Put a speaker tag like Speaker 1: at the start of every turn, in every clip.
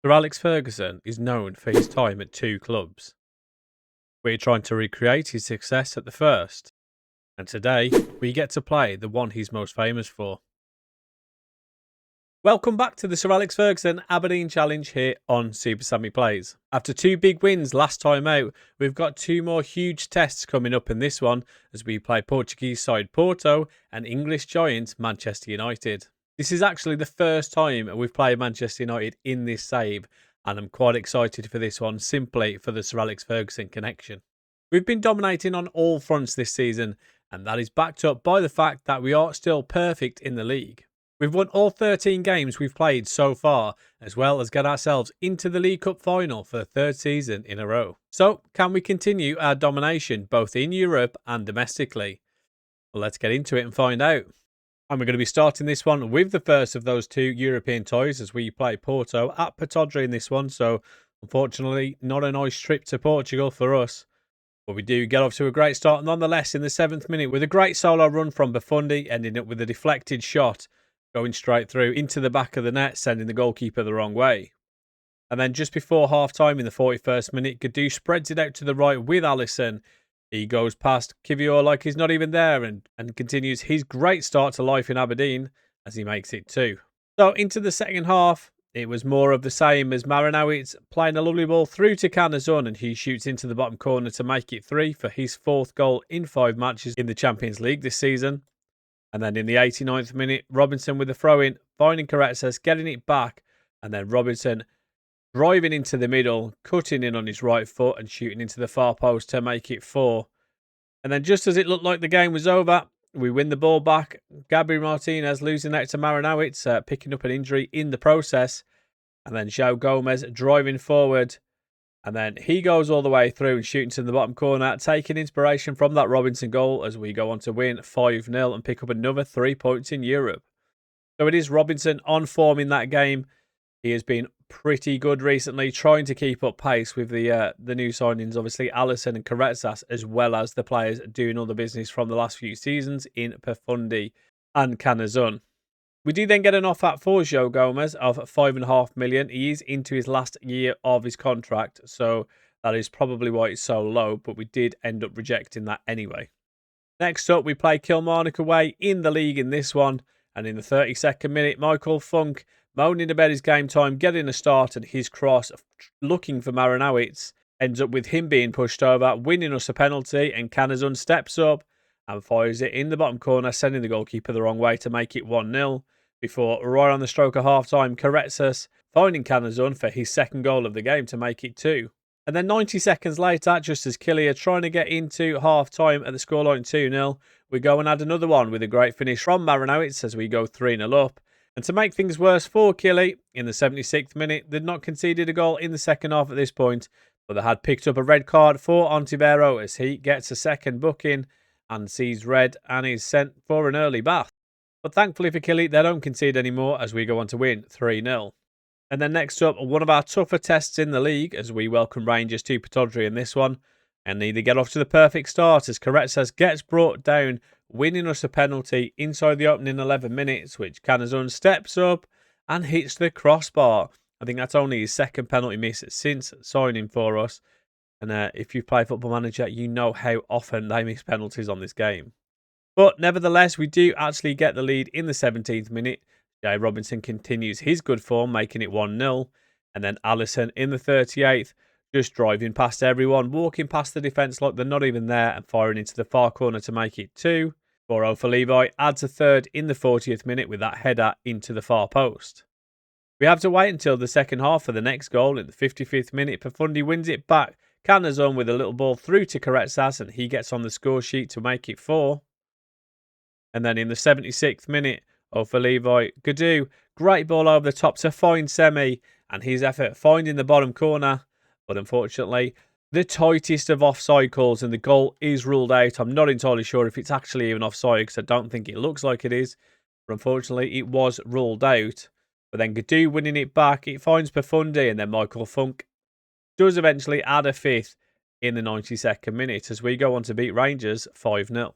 Speaker 1: Sir Alex Ferguson is known for his time at two clubs. We're trying to recreate his success at the first, and today we get to play the one he's most famous for. Welcome back to the Sir Alex Ferguson Aberdeen Challenge here on Super Sammy Plays. After two big wins last time out, we've got two more huge tests coming up in this one as we play Portuguese side Porto and English giant Manchester United. This is actually the first time we've played Manchester United in this save, and I'm quite excited for this one simply for the Sir Alex Ferguson connection. We've been dominating on all fronts this season, and that is backed up by the fact that we are still perfect in the league. We've won all 13 games we've played so far, as well as get ourselves into the League Cup final for the third season in a row. So, can we continue our domination both in Europe and domestically? Well, let's get into it and find out. And we're going to be starting this one with the first of those two European ties as we play Porto at Porto in this one. So, unfortunately, not a nice trip to Portugal for us. But we do get off to a great start nonetheless in the 7th minute with a great solo run from Buffon, ending up with a deflected shot going straight through into the back of the net, sending the goalkeeper the wrong way. And then just before half-time in the 41st minute, Gadou spreads it out to the right with Alisson. He goes past Kivior like he's not even there and continues his great start to life in Aberdeen as he makes it 2. So into the second half, it was more of the same as Maranowicz playing a lovely ball through to Canazon, and he shoots into the bottom corner to make it 3 for his 4th goal in 5 matches in the Champions League this season. And then in the 89th minute, Robinson with a throw-in, finding Carretzas, getting it back, and then Robinson driving into the middle, cutting in on his right foot and shooting into the far post to make it 4. And then just as it looked like the game was over, we win the ball back. Gabriel Martinez losing out to Maranowicz, picking up an injury in the process. And then João Gomez driving forward. And then he goes all the way through and shooting to the bottom corner, taking inspiration from that Robinson goal as we go on to win 5-0 and pick up another 3 points in Europe. So it is Robinson on form in that game. He has been pretty good recently, trying to keep up pace with the new signings, obviously Alisson and Carretzas, as well as the players doing all the business from the last few seasons in Buffon and Canazon. We do then get an offer for João Gomez of $5.5 million. He is into his last year of his contract, so that is probably why it's so low, but we did end up rejecting that anyway. Next up, we play Kilmarnock away in the league in this one, and in the 32nd minute, Michael Funk, moaning about his game time, getting a start, and his cross, looking for Maranowicz, ends up with him being pushed over, winning us a penalty, and Canazon steps up and fires it in the bottom corner, sending the goalkeeper the wrong way to make it 1-0. Before, right on the stroke of half-time, Carretzas finding Canazon for his 2nd goal of the game to make it 2. And then 90 seconds later, just as Killy are trying to get into half-time at the scoreline 2-0, we go and add another one with a great finish from Maranowicz as we go 3-0 up. And to make things worse for Killy, in the 76th minute, they'd not conceded a goal in the second half at this point, but they had picked up a red card for Ontivero as he gets a second booking and sees red and is sent for an early bath. But thankfully for Killy, they don't concede anymore as we go on to win 3-0. And then next up, one of our tougher tests in the league as we welcome Rangers to Pittodrie in this one. And neither get off to the perfect start as Carretzas gets brought down, winning us a penalty inside the opening 11 minutes, which Canazon steps up and hits the crossbar. I think that's only his 2nd penalty miss since signing for us. And if you play Football Manager, you know how often they miss penalties on this game. But nevertheless, we do actually get the lead in the 17th minute. Jay Robinson continues his good form, making it 1-0. And then Alisson in the 38th, just driving past everyone, walking past the defence like they're not even there and firing into the far corner to make it 2. Boro for Levi adds a 3rd in the 40th minute with that header into the far post. We have to wait until the second half for the next goal. In the 55th minute, Profundi wins it back. Canazon with a little ball through to Carretzas and he gets on the score sheet to make it 4. And then in the 76th minute, for Levi, Gadou, great ball over the top to find Semi and his effort finding the bottom corner. But unfortunately, the tightest of offside calls and the goal is ruled out. I'm not entirely sure if it's actually even offside because I don't think it looks like it is. But unfortunately, it was ruled out. But then Gadou winning it back, it finds Profundi and then Michael Funk does eventually add a 5th in the 92nd minute as we go on to beat Rangers 5-0.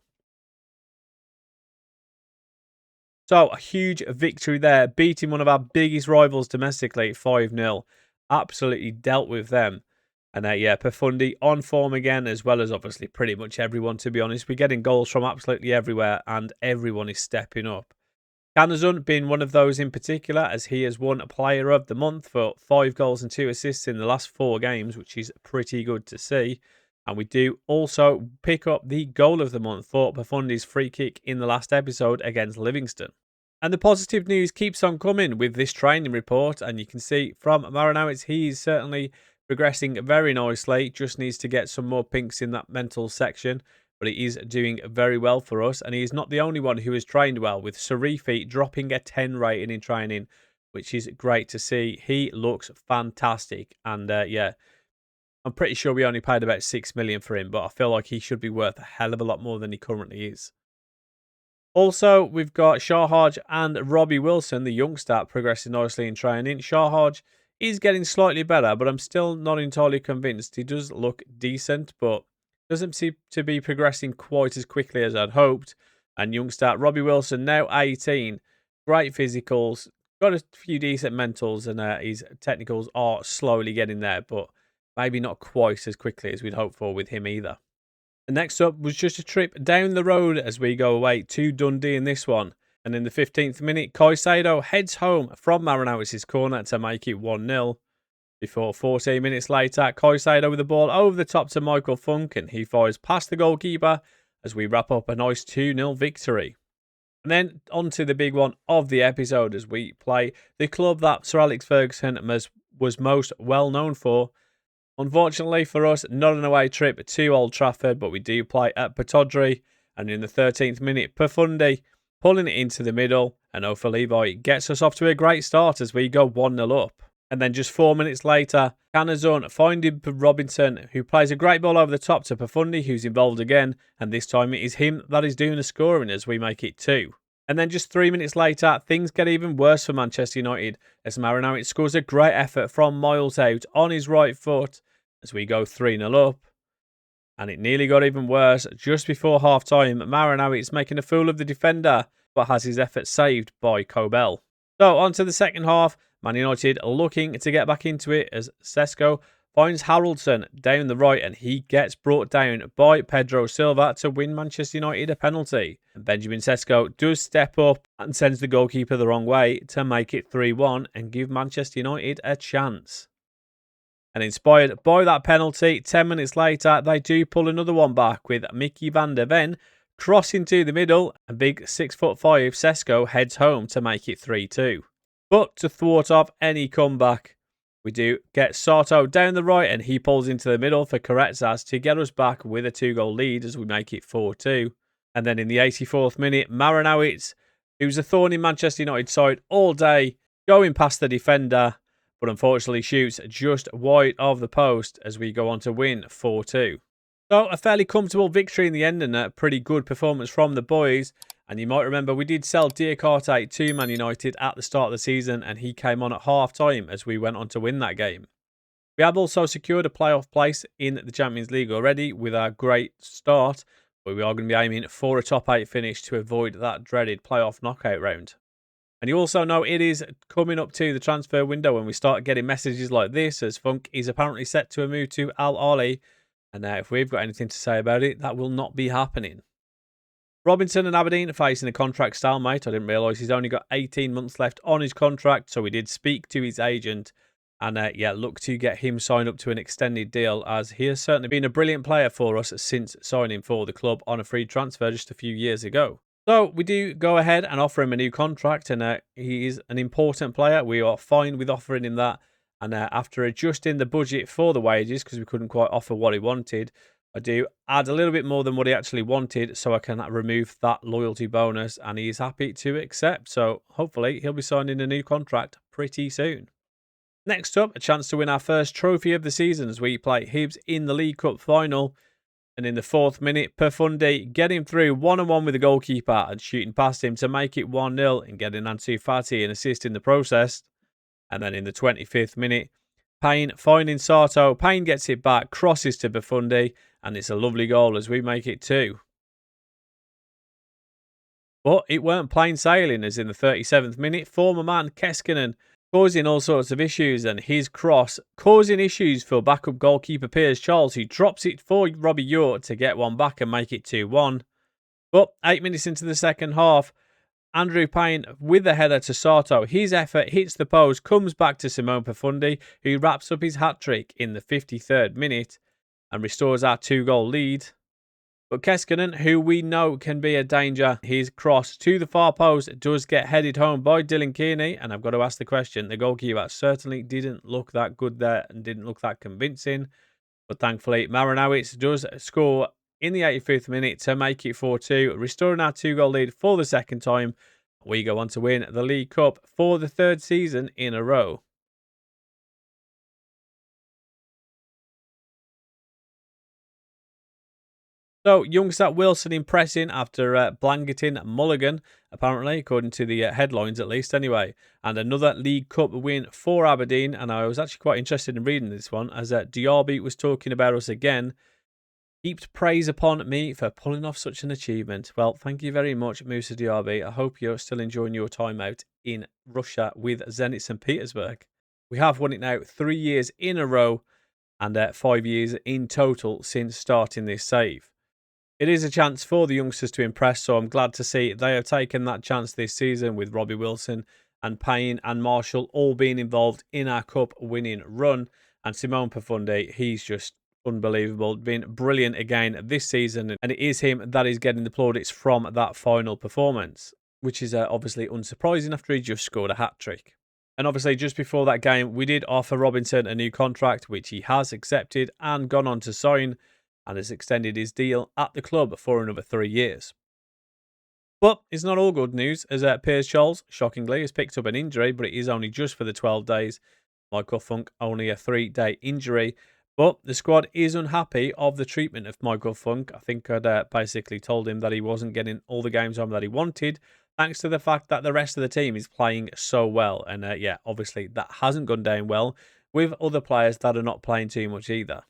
Speaker 1: So, a huge victory there, beating one of our biggest rivals domestically 5-0. absolutely dealt with them. And yeah, Profundi on form again, as well as obviously pretty much everyone, to be honest. We're getting goals from absolutely everywhere, and everyone is stepping up. Canazun being one of those in particular, as he has won Player of the Month for 5 goals and 2 assists in the last 4 games, which is pretty good to see. And we do also pick up the Goal of the Month for Profundi's free kick in the last episode against Livingston. And the positive news keeps on coming with this training report, and you can see from Maranowitz, he's certainly progressing very nicely. Just needs to get some more pinks in that mental section, but he is doing very well for us. And he is not the only one who has trained well, with Sarifi dropping a 10 rating in training, which is great to see. He looks fantastic. And yeah, I'm pretty sure we only paid about 6 million for him, but I feel like he should be worth a hell of a lot more than he currently is. Also, we've got Shahaj and Robbie Wilson, the youngster, progressing nicely in training. Shahaj is getting slightly better, but I'm still not entirely convinced. He does look decent, but doesn't seem to be progressing quite as quickly as I'd hoped. And youngster Robbie Wilson, now 18, great physicals, got a few decent mentals, and his technicals are slowly getting there, but maybe not quite as quickly as we'd hoped for with him either. The next up was just a trip down the road as we go away to Dundee in this one. And in the 15th minute, Caicedo heads home from Maranowitz's corner to make it 1-0. Before 14 minutes later, Caicedo with the ball over the top to Michael Funk, and he fires past the goalkeeper as we wrap up a nice 2-0 victory. And then on to the big one of the episode as we play the club that Sir Alex Ferguson was most well known for. Unfortunately for us, not an away trip to Old Trafford, but we do play at Pittodrie. And in the 13th minute, Profundi pulling it into the middle, and Ofa Levi gets us off to a great start as we go 1-0 up. And then just 4 minutes later, Canazon finding Robinson, who plays a great ball over the top to Profundi, who's involved again, and this time it is him that is doing the scoring as we make it 2. And then just 3 minutes later, things get even worse for Manchester United as Maranowitz scores a great effort from miles out on his right foot as we go 3-0 up. And it nearly got even worse just before half-time. Maranowitz making a fool of the defender, but has his effort saved by Kobel. So on to the second half. Man United looking to get back into it as Sesko finds Haraldson down the right, and he gets brought down by Pedro Silva to win Manchester United a penalty. And Benjamin Sesko does step up and sends the goalkeeper the wrong way to make it 3-1 and give Manchester United a chance. And inspired by that penalty, 10 minutes later, they do pull another one back with Mickey van der Ven crossing to the middle, and big 6'5" Sesko heads home to make it 3-2. But to thwart off any comeback, we do get Sato down the right, and he pulls into the middle for Corretzas to get us back with a 2-goal lead as we make it 4-2. And then in the 84th minute, Maranowitz, who's a thorn in Manchester United side all day, going past the defender, but unfortunately shoots just wide of the post as we go on to win 4-2. So a fairly comfortable victory in the end, and a pretty good performance from the boys. And you might remember we did sell Diakate to Man United at the start of the season, and he came on at half-time as we went on to win that game. We have also secured a playoff place in the Champions League already with our great start, but we are going to be aiming for a top 8 finish to avoid that dreaded playoff knockout round. And you also know it is coming up to the transfer window when we start getting messages like this, as Funk is apparently set to a move to Al Ahly. And if we've got anything to say about it, that will not be happening. Robinson and Aberdeen are facing a contract stalemate. I didn't realise he's only got 18 months left on his contract, so we did speak to his agent and look to get him signed up to an extended deal, as he has certainly been a brilliant player for us since signing for the club on a free transfer just a few years ago. So we do go ahead and offer him a new contract, and he is an important player. We are fine with offering him that. And after adjusting the budget for the wages, because we couldn't quite offer what he wanted, I do add a little bit more than what he actually wanted so I can remove that loyalty bonus, and he is happy to accept. So hopefully he'll be signing a new contract pretty soon. Next up, a chance to win our first trophy of the season as we play Hibs in the League Cup final. And in the 4th minute, Profundi getting through 1-on-1 with the goalkeeper and shooting past him to make it 1-0 and getting Ansu Fati an assist in the process. And then in the 25th minute, Payne finding Sato. Payne gets it back, crosses to Profundi, and it's a lovely goal as we make it 2. But it weren't plain sailing, as in the 37th minute, former man Keskinen causing all sorts of issues, and his cross causing issues for backup goalkeeper Piers Charles, who drops it for Robbie York to get one back and make it 2-1. But 8 minutes into the second half, Andrew Payne with the header to Sato. His effort hits the post, comes back to Simone Profundi, who wraps up his hat-trick in the 53rd minute and restores our 2-goal lead. But Keskinen, who we know can be a danger, his cross to the far post does get headed home by Dylan Kearney. And I've got to ask the question, the goalkeeper certainly didn't look that good there and didn't look that convincing. But thankfully, Maranowicz does score in the 85th minute to make it 4-2, restoring our 2-goal lead for the second time. We go on to win the League Cup for the third season in a row. So, youngster Wilson impressing after blanketing Mulligan, apparently, according to the headlines at least anyway. And another League Cup win for Aberdeen. And I was actually quite interested in reading this one, as Diaby was talking about us again. Heaped praise upon me for pulling off such an achievement. Well, thank you very much, Musa Diaby. I hope you're still enjoying your time out in Russia with Zenit St. Petersburg. We have won it now 3 years in a row and 5 years in total since starting this save. It is a chance for the youngsters to impress, so I'm glad to see they have taken that chance this season with Robbie Wilson and Payne and Marshall all being involved in our cup winning run. And Simone Profundi, he's just unbelievable, been brilliant again this season, and it is him that is getting the plaudits from that final performance, which is obviously unsurprising after he just scored a hat-trick. And obviously just before that game, we did offer Robinson a new contract, which he has accepted and gone on to sign, and has extended his deal at the club for another 3 years. But it's not all good news, as Piers Charles, shockingly, has picked up an injury, but it is only just for the 12 days. Michael Funk, only a 3-day injury. But the squad is unhappy of the treatment of Michael Funk. I think I'd basically told him that he wasn't getting all the games on that he wanted, thanks to the fact that the rest of the team is playing so well. And yeah, obviously that hasn't gone down well with other players that are not playing too much either.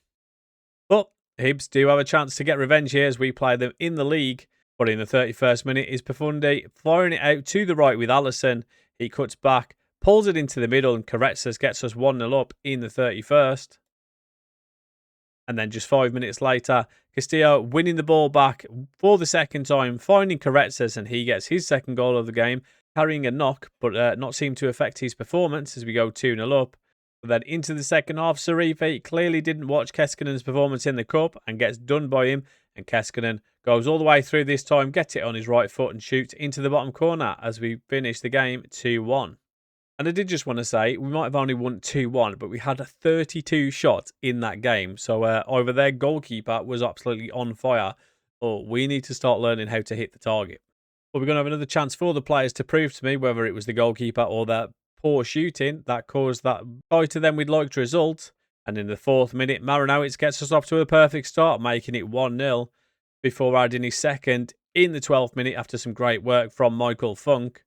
Speaker 1: But Hibs do have a chance to get revenge here as we play them in the league. But in the 31st minute is Profundi firing it out to the right with Allison. He cuts back, pulls it into the middle, and Carretzas gets us 1-0 up in the 31st. And then just 5 minutes later, Castillo winning the ball back for the second time, finding Carretzas, and he gets his second goal of the game, carrying a knock, but not seem to affect his performance as we go 2-0 up. But then into the second half, Sarifi clearly didn't watch Keskinen's performance in the cup and gets done by him. And Keskinen goes all the way through this time, gets it on his right foot and shoots into the bottom corner as we finish the game 2-1. And I did just want to say, we might have only won 2-1, but we had 32 shots in that game. So either their goalkeeper was absolutely on fire, or we need to start learning how to hit the target. But we're going to have another chance for the players to prove to me whether it was the goalkeeper or their poor shooting that caused that tie to them we'd liked result. And in the 4th minute, Maranowicz gets us off to a perfect start, making it 1-0 before adding his second in the 12th minute after some great work from Michael Funk.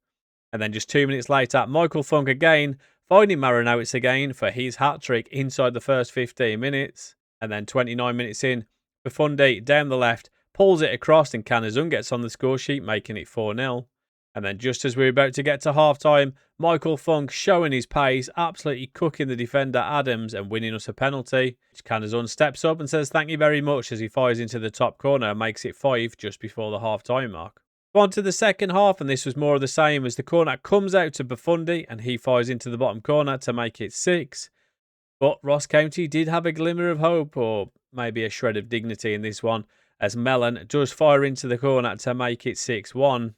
Speaker 1: And then just 2 minutes later, Michael Funk again, finding Maranowicz again for his hat-trick inside the first 15 minutes. And then 29 minutes in, Profundi down the left, pulls it across and Canazun gets on the score sheet, making it 4-0. And then just as we're about to get to half-time, Michael Funk showing his pace, absolutely cooking the defender Adams and winning us a penalty. Canazun steps up and says thank you very much as he fires into the top corner and makes it 5 just before the half-time mark. On to the second half, and this was more of the same as the corner comes out to Profundi and he fires into the bottom corner to make it 6. But Ross County did have a glimmer of hope, or maybe a shred of dignity in this one, as Mellon does fire into the corner to make it 6-1.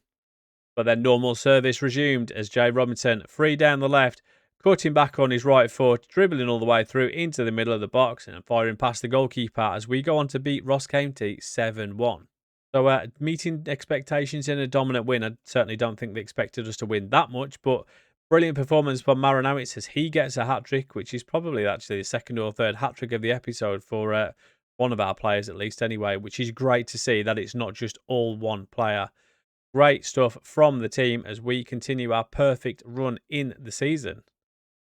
Speaker 1: But then normal service resumed as Jay Robinson, free down the left, cutting back on his right foot, dribbling all the way through into the middle of the box and firing past the goalkeeper as we go on to beat Ross County 7-1. So meeting expectations in a dominant win. I certainly don't think they expected us to win that much, but brilliant performance from Maranowicz as he gets a hat-trick, which is probably actually the second or third hat-trick of the episode for one of our players at least anyway, which is great to see that it's not just all one player. Great stuff from the team as we continue our perfect run in the season.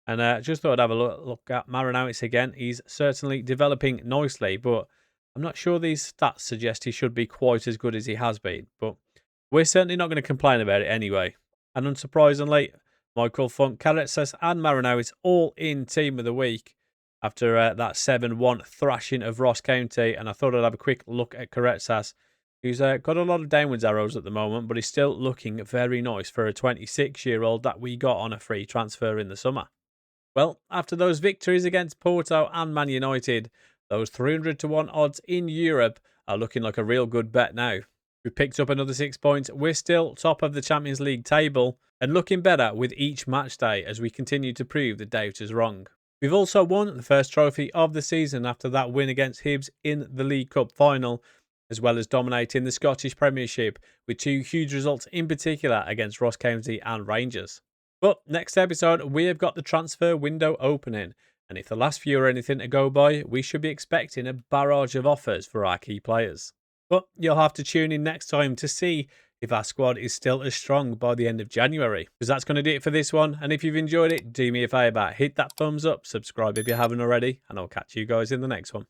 Speaker 1: And just thought I'd have a look at Maranowicz again. He's certainly developing nicely, but I'm not sure these stats suggest he should be quite as good as he has been. But we're certainly not going to complain about it anyway. And unsurprisingly, Michael Funk, Caretsas and Marino is all in Team of the Week after that 7-1 thrashing of Ross County. And I thought I'd have a quick look at Caretsas, who's got a lot of downwards arrows at the moment, but he's still looking very nice for a 26-year-old that we got on a free transfer in the summer. Well, after those victories against Porto and Man United, those 300-1 odds in Europe are looking like a real good bet now. We picked up another 6 points. We're still top of the Champions League table and looking better with each match day as we continue to prove the doubters wrong. We've also won the first trophy of the season after that win against Hibs in the League Cup final, as well as dominating the Scottish Premiership with 2 huge results in particular against Ross County and Rangers. But next episode, we have got the transfer window opening, and if the last few are anything to go by, we should be expecting a barrage of offers for our key players. But you'll have to tune in next time to see if our squad is still as strong by the end of January. Because that's going to do it for this one. And if you've enjoyed it, do me a favour, hit that thumbs up, subscribe if you haven't already, and I'll catch you guys in the next one.